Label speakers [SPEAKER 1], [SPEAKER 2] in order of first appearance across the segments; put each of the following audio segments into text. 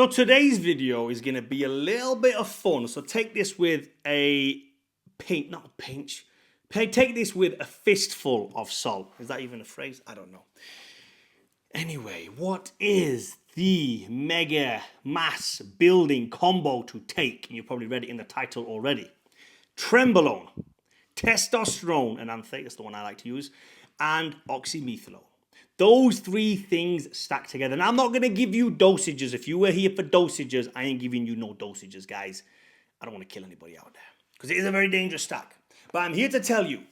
[SPEAKER 1] So today's video is going to be a little bit of fun. So take this with a pinch, not a pinch. Take this with a fistful of salt. Is that even a phrase? I don't know. Anyway, what is the mega mass building combo to take? And you probably read it in the title already. Trenbolone, testosterone, and anthe, that's the one I like to use, and oxymethylone. Those three things stacked together. Now, I'm not going to give you dosages. If you were here for dosages, I ain't giving you no dosages, guys. I don't want to kill anybody out there because it is a very dangerous stack. But I'm here to tell you,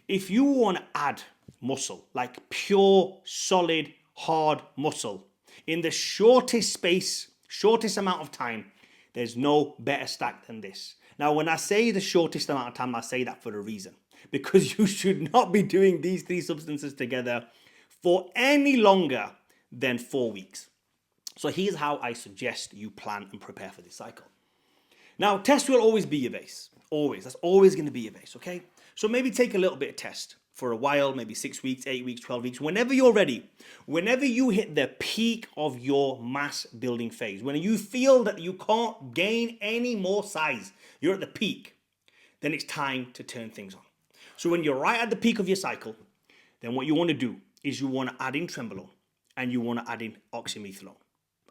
[SPEAKER 1] if you want to add muscle, like pure, solid, hard muscle, in the shortest space, shortest amount of time, there's no better stack than this. Now, when I say the shortest amount of time, I say that for a reason. Because you should not be doing these three substances together for any longer than 4 weeks. So here's how I suggest you plan and prepare for this cycle. Now, test will always be your base. Always. That's always going to be your base, okay? So maybe take a little bit of test for a while, maybe 6 weeks, 8 weeks, 12 weeks, whenever you're ready. Whenever you hit the peak of your mass building phase, when you feel that you can't gain any more size, you're at the peak, then it's time to turn things on. So when you're right at the peak of your cycle, then what you want to do is you want to add in trenbolone and you want to add in oxymethylone.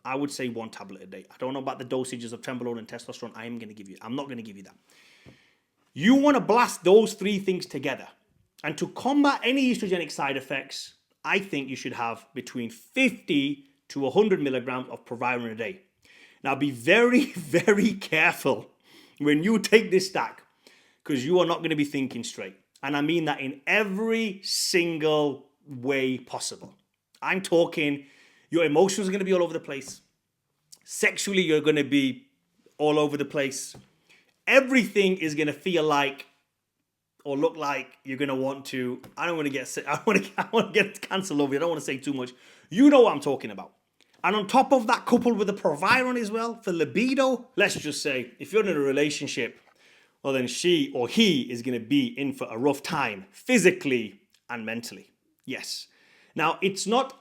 [SPEAKER 1] I would say 1 tablet a day. I don't know about the dosages of trenbolone and testosterone. I'm not going to give you that. You want to blast those three things together. And to combat any estrogenic side effects, I think you should have between 50 to 100 milligrams of proviron a day. Now be very, very careful when you take this stack because you are not going to be thinking straight. And I mean that in every single way possible. I'm talking your emotions are going to be all over the place. Sexually, you're going to be all over the place. Everything is going to feel like or look like you're going to want to. I don't want to get sick. I want to get cancelled over. I don't want to say too much. You know what I'm talking about. And on top of that, coupled with the proviron as well for libido, let's just say if you're in a relationship, well then she or he is going to be in for a rough time physically and mentally. Yes. Now,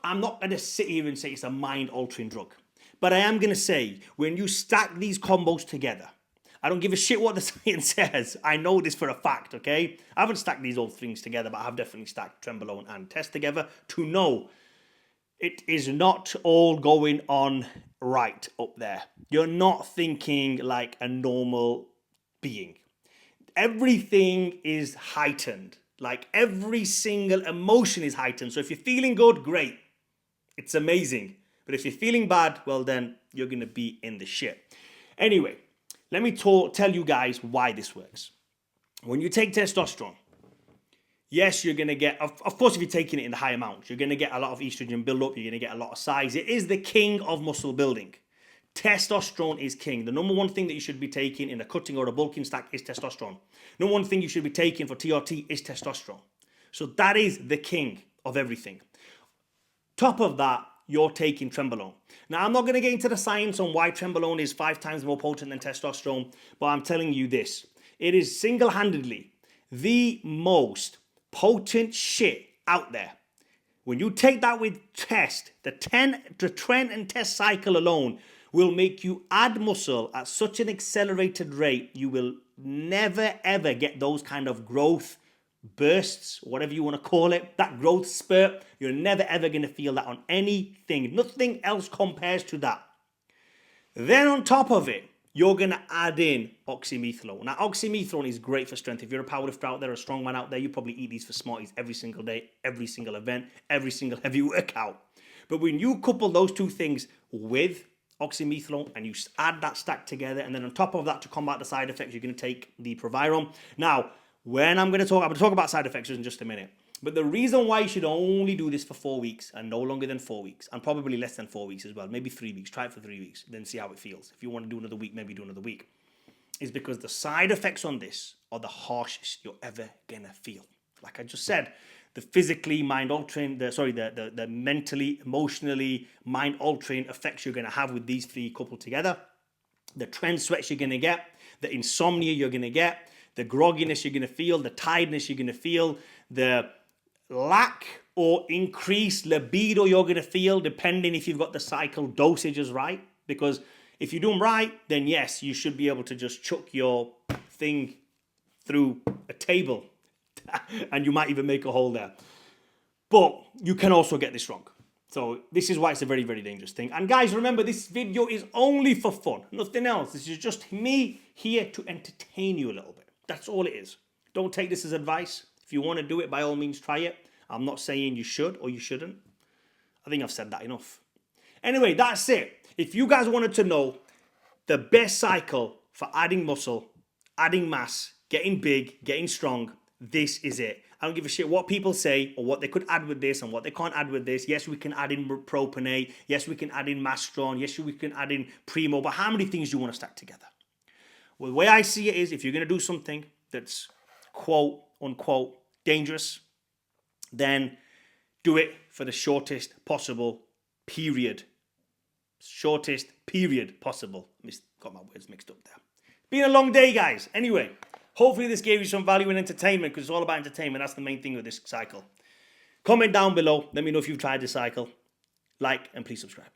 [SPEAKER 1] I'm not going to sit here and say it's a mind-altering drug. But I am going to say, when you stack these combos together, I don't give a shit what the science says. I know this for a fact, okay? I haven't stacked these all things together, but I have definitely stacked trenbolone and test together to know it is not all going on right up there. You're not thinking like a normal being. Everything is heightened. Like every single emotion is heightened. So if you're feeling good, great. It's amazing. But if you're feeling bad, well then you're going to be in the shit. Anyway, let me tell you guys why this works. When you take testosterone, yes, you're going to get, of course, if you're taking it in the high amounts, you're going to get a lot of estrogen buildup. You're going to get a lot of size. It is the king of muscle building. Testosterone is king. The number one thing that you should be taking in a cutting or a bulking stack is testosterone. Number one thing you should be taking for TRT is testosterone. So that is the king of everything. Top of that, you're taking trenbolone. Now, I'm not going to get into the science on why trenbolone is 5 times more potent than testosterone, but I'm telling you this. It is single-handedly the most potent shit out there. When you take that with test, the tren and test cycle alone will make you add muscle at such an accelerated rate, you will never ever get those kind of growth bursts, whatever you want to call it, that growth spurt. You're never ever going to feel that on anything. Nothing else compares to that. Then on top of it, you're going to add in oxymethylone. Now, oxymethylone is great for strength. If you're a powerlifter out there, a strongman out there, you probably eat these for Smarties every single day, every single event, every single heavy workout. But when you couple those two things with oxymethylone and you add that stack together, and then on top of that, to combat the side effects, you're going to take the proviron. Now, I'm going to talk about side effects in just a minute. But the reason why you should only do this for 4 weeks and no longer than 4 weeks, and probably less than 4 weeks as well, maybe 3 weeks, try it for 3 weeks, then see how it feels. If you want to do another week, maybe do another week, is because the side effects on this are the harshest you're ever going to feel. Like I just said, the physically mind-altering, the mentally, emotionally mind-altering effects you're going to have with these three coupled together, the trend sweats you're going to get, the insomnia you're going to get, the grogginess you're going to feel, the tiredness you're going to feel, the lack or increased libido you're going to feel, depending if you've got the cycle dosages right. Because If you do them right, then yes, you should be able to just chuck your thing through a table and you might even make a hole there. But you can also get this wrong. So this is why it's a very, very dangerous thing. And guys, remember, this video is only for fun. Nothing else. This is just me here to entertain you a little bit. That's all it is. Don't take this as advice. If you want to do it, by all means, try it. I'm not saying you should or you shouldn't. I think I've said that enough. Anyway, that's it. If you guys wanted to know the best cycle for adding muscle, adding mass, getting big, getting strong, this is it. I don't give a shit what people say or what they could add with this and what they can't add with this. Yes, we can add in propionate. Yes, we can add in Mastron. Yes, we can add in Primo. But how many things do you want to stack together? Well, the way I see it is, if you're going to do something that's quote unquote dangerous, then do it for the shortest possible period. Shortest period possible. Got my words mixed up there. Been a long day, guys. Anyway, hopefully this gave you some value and entertainment, because it's all about entertainment. That's the main thing with this cycle. Comment down below. Let me know if you've tried this cycle. Like and please subscribe.